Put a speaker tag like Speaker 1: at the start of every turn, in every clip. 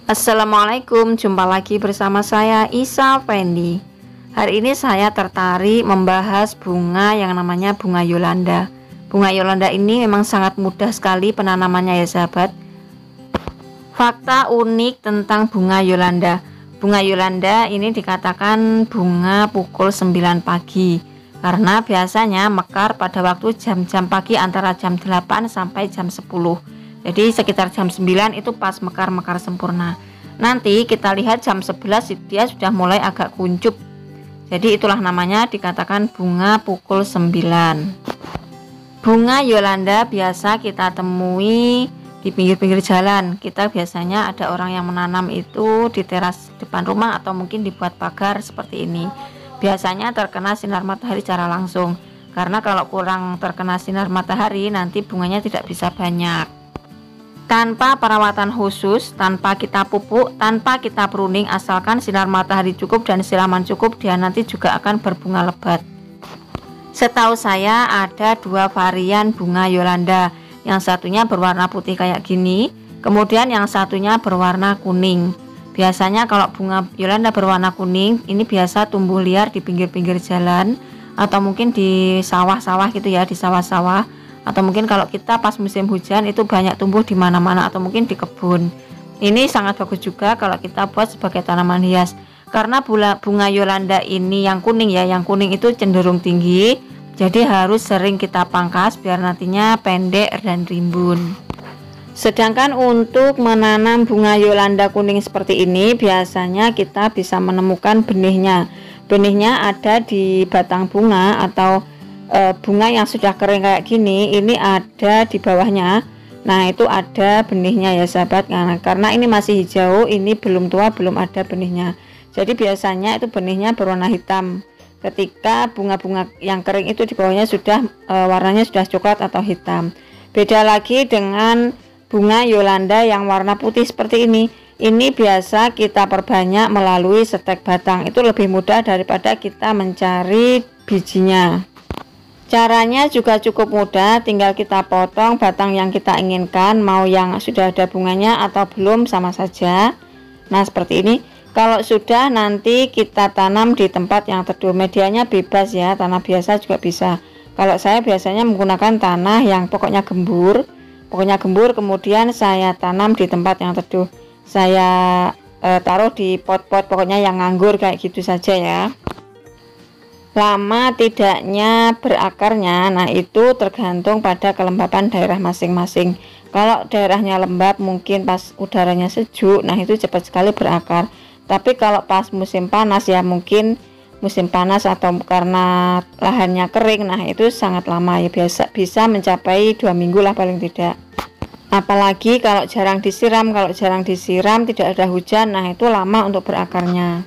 Speaker 1: Assalamualaikum, jumpa lagi bersama saya Isa Fendi. Hari ini saya tertarik membahas bunga yang namanya bunga Yolanda. Bunga Yolanda ini memang sangat mudah sekali penanamannya ya sahabat. Fakta unik tentang bunga Yolanda. Bunga Yolanda ini dikatakan bunga pukul 9 pagi karena biasanya mekar pada waktu jam-jam pagi antara jam 8 sampai jam 10. Jadi sekitar jam 9 itu pas mekar-mekar sempurna. Nanti kita lihat jam 11 dia sudah mulai agak kuncup. Jadi itulah namanya dikatakan bunga pukul 9. Bunga Yolanda biasa kita temui di pinggir-pinggir jalan. Kita biasanya ada orang yang menanam itu di teras depan rumah atau mungkin dibuat pagar seperti ini. Biasanya terkena sinar matahari secara langsung. Karena kalau kurang terkena sinar matahari nanti bunganya tidak bisa banyak. Tanpa perawatan khusus, tanpa kita pupuk, tanpa kita pruning, asalkan sinar matahari cukup dan siraman cukup, dia nanti juga akan berbunga lebat. Setahu saya ada 2 varian bunga Yolanda. Yang satunya berwarna putih kayak gini, kemudian yang satunya berwarna kuning. Biasanya kalau bunga Yolanda berwarna kuning, ini biasa tumbuh liar di pinggir-pinggir jalan atau mungkin di sawah-sawah gitu ya, di sawah-sawah. Atau mungkin kalau kita pas musim hujan itu banyak tumbuh di mana-mana atau mungkin di kebun. Ini sangat bagus juga kalau kita buat sebagai tanaman hias. Karena bunga Yolanda ini yang kuning ya, yang kuning itu cenderung tinggi. Jadi harus sering kita pangkas biar nantinya pendek dan rimbun. Sedangkan untuk menanam bunga Yolanda kuning seperti ini biasanya kita bisa menemukan benihnya. Benihnya ada di batang bunga atau bunga yang sudah kering kayak gini, ini ada di bawahnya. Nah itu ada benihnya ya sahabat. Karena ini masih hijau, ini belum tua, belum ada benihnya. Jadi biasanya itu benihnya berwarna hitam. Ketika bunga-bunga yang kering itu di bawahnya sudah warnanya sudah coklat atau hitam. Beda lagi dengan bunga Yolanda yang warna putih seperti ini. Ini biasa kita perbanyak melalui setek batang. Itu lebih mudah daripada kita mencari bijinya. Caranya juga cukup mudah, tinggal kita potong batang yang kita inginkan, mau yang sudah ada bunganya atau belum sama saja. Nah seperti ini. Kalau sudah nanti kita tanam di tempat yang teduh. Medianya bebas ya, tanah biasa juga bisa. Kalau saya biasanya menggunakan tanah yang pokoknya gembur. Kemudian saya tanam di tempat yang teduh. Saya taruh di pot-pot pokoknya yang nganggur kayak gitu saja ya. Lama tidaknya berakarnya, nah itu tergantung pada kelembapan daerah masing-masing. Kalau daerahnya lembab mungkin pas udaranya sejuk, nah itu cepat sekali berakar. Tapi kalau pas musim panas ya mungkin musim panas atau karena lahannya kering, nah itu sangat lama ya, biasa bisa mencapai 2 minggu lah paling tidak. Apalagi kalau jarang disiram, tidak ada hujan, nah itu lama untuk berakarnya.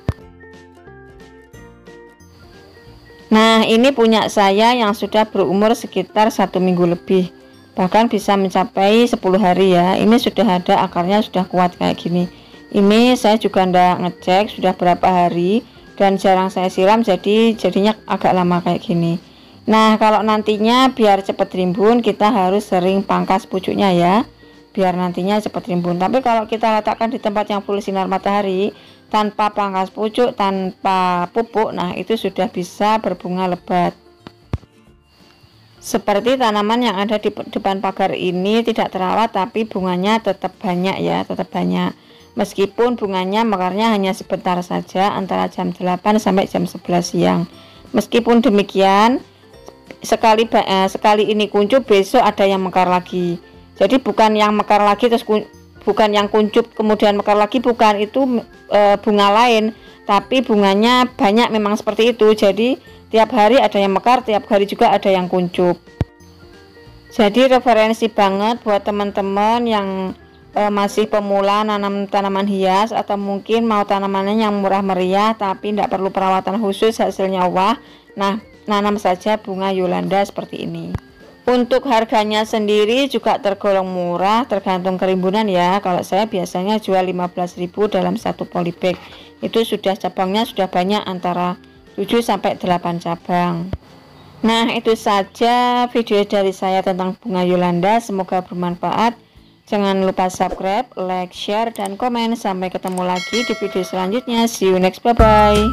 Speaker 1: Nah ini punya saya yang sudah berumur sekitar 1 minggu lebih, bahkan bisa mencapai 10 hari ya. Ini sudah ada akarnya, sudah kuat kayak gini. Ini saya juga ndak ngecek sudah berapa hari dan jarang saya siram, jadinya agak lama kayak gini. Nah kalau nantinya biar cepat rimbun kita harus sering pangkas pucuknya ya, biar nantinya cepat rimbun. Tapi kalau kita letakkan di tempat yang full sinar matahari tanpa pangkas pucuk, tanpa pupuk, nah itu sudah bisa berbunga lebat. Seperti tanaman yang ada di depan pagar ini tidak terawat tapi bunganya tetap banyak ya, tetap banyak. Meskipun bunganya mekarnya hanya sebentar saja antara jam 8 sampai jam 11 siang. Meskipun demikian, sekali ini kuncup besok ada yang mekar lagi. Jadi bukan yang mekar lagi terus bukan yang kuncup kemudian mekar lagi, bukan, itu bunga lain, tapi bunganya banyak memang seperti itu. Jadi tiap hari ada yang mekar, tiap hari juga ada yang kuncup. Jadi referensi banget buat teman-teman yang masih pemula nanam tanaman hias atau mungkin mau tanamannya yang murah meriah tapi tidak perlu perawatan khusus, hasilnya wah. Nah nanam saja bunga Yolanda seperti ini. Untuk harganya sendiri juga tergolong murah, tergantung kerimbunan ya. Kalau saya biasanya jual 15.000 dalam 1 polybag. Itu sudah cabangnya sudah banyak, antara 7 sampai 8 cabang. Nah itu saja video dari saya tentang bunga Yolanda, semoga bermanfaat. Jangan lupa subscribe, like, share, dan komen. Sampai ketemu lagi di video selanjutnya. See you next, bye-bye.